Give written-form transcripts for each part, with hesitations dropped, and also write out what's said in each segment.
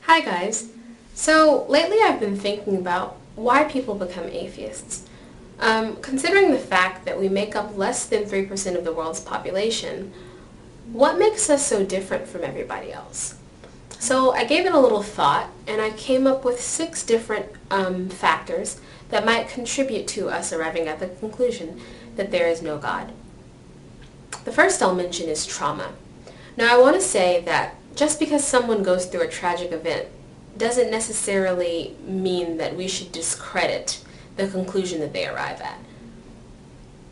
Hi guys. So lately I've been thinking about why people become atheists. Considering the fact that we make up less than 3% of the world's population, what makes us so different from everybody else? So I gave it a little thought and I came up with 6 different factors that might contribute to us arriving at the conclusion that there is no God. The first I'll mention is trauma. Now I want to say that just because someone goes through a tragic event doesn't necessarily mean that we should discredit the conclusion that they arrive at.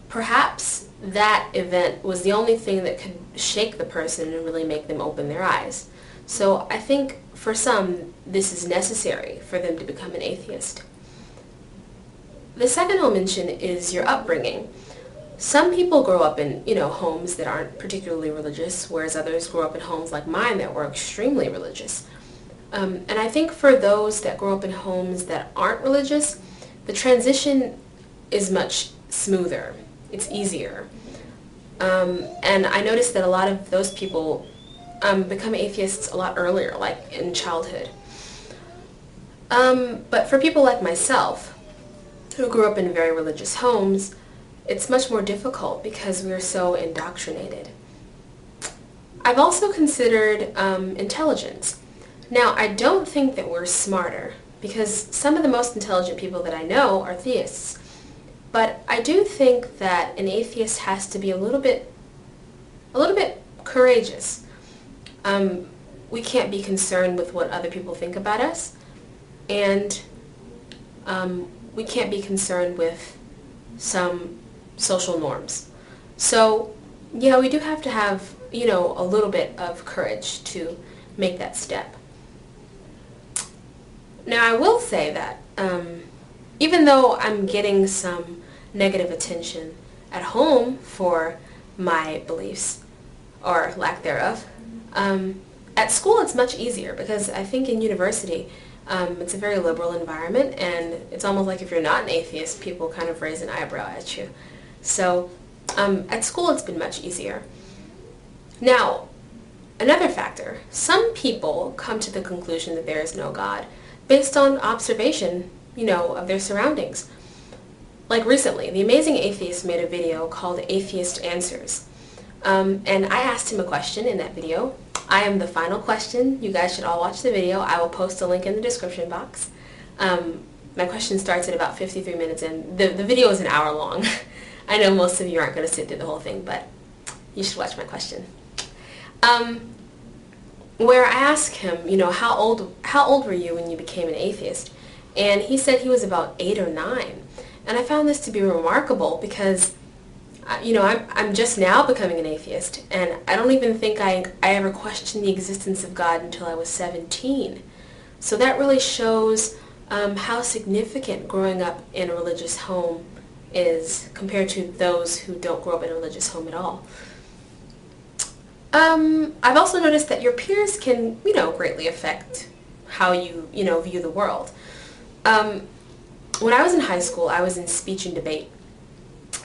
Perhaps that event was the only thing that could shake the person and really make them open their eyes. So I think for some this is necessary for them to become an atheist. The second I'll mention is your upbringing. Some people grow up in, homes that aren't particularly religious, whereas others grow up in homes like mine that were extremely religious. And I think for those that grow up in homes that aren't religious, the transition is much smoother. It's easier. And I noticed that a lot of those people become atheists a lot earlier, like in childhood. But for people like myself, who grew up in very religious homes, it's much more difficult because we're so indoctrinated. I've also considered intelligence. Now, I don't think that we're smarter, because some of the most intelligent people that I know are theists. But I do think that an atheist has to be a little bit courageous. We can't be concerned with what other people think about us, and we can't be concerned with some social norms. So, yeah, we do have to have, a little bit of courage to make that step. Now, I will say that even though I'm getting some negative attention at home for my beliefs, or lack thereof, at school it's much easier, because I think in university it's a very liberal environment, and it's almost like if you're not an atheist, people kind of raise an eyebrow at you. So at school it's been much easier. Now, another factor, some people come to the conclusion that there is no God based on observation, of their surroundings. Like recently, the Amazing Atheist made a video called Atheist Answers. And I asked him a question in that video. I am the final question. You guys should all watch the video. I will post a link in the description box. My question starts at about 53 minutes in. The video is an hour long. I know most of you aren't going to sit through the whole thing, but you should watch my question. Where I asked him, how old were you when you became an atheist? And he said he was about 8 or 9. And I found this to be remarkable because, I'm just now becoming an atheist, and I don't even think I ever questioned the existence of God until I was 17. So that really shows how significant growing up in a religious home is compared to those who don't grow up in a religious home at all. I've also noticed that your peers can, greatly affect how you, view the world. When I was in high school, I was in speech and debate.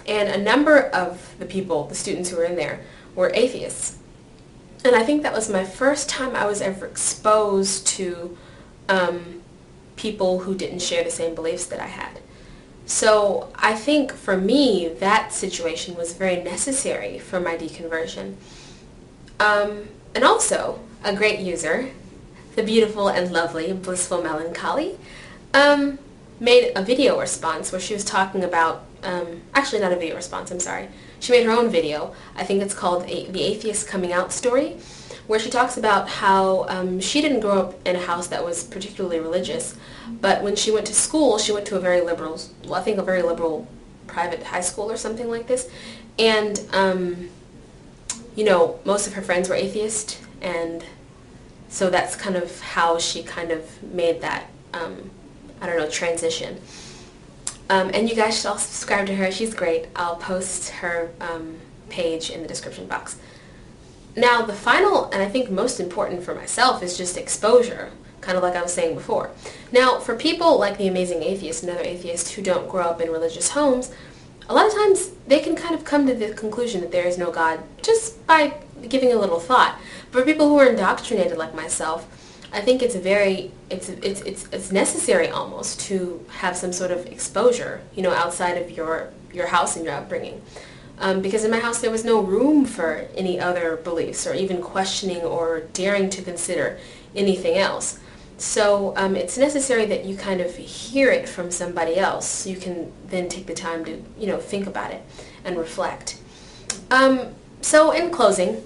And a number of the students who were in there, were atheists. And I think that was my first time I was ever exposed to people who didn't share the same beliefs that I had. So I think for me, that situation was very necessary for my deconversion. And also, a great user, the beautiful and lovely Blissful Melancholy, made a video response where she was talking about, actually not a video response, I'm sorry. She made her own video. I think it's called The Atheist Coming Out Story, where she talks about how she didn't grow up in a house that was particularly religious, but when she went to school, she went to a very liberal private high school or something like this, and most of her friends were atheist, and so that's kind of how she kind of made that, transition. And you guys should all subscribe to her. She's great. I'll post her page in the description box. Now, the final, and I think most important for myself, is just exposure, kind of like I was saying before. Now, for people like the Amazing Atheist and other atheists who don't grow up in religious homes, a lot of times they can kind of come to the conclusion that there is no God just by giving a little thought. But for people who are indoctrinated like myself, I think it's necessary almost to have some sort of exposure, outside of your house and your upbringing. Because in my house there was no room for any other beliefs or even questioning or daring to consider anything else. So it's necessary that you kind of hear it from somebody else so you can then take the time to, think about it and reflect. So in closing,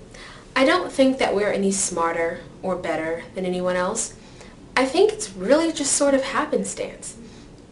I don't think that we're any smarter or better than anyone else. I think it's really just sort of happenstance.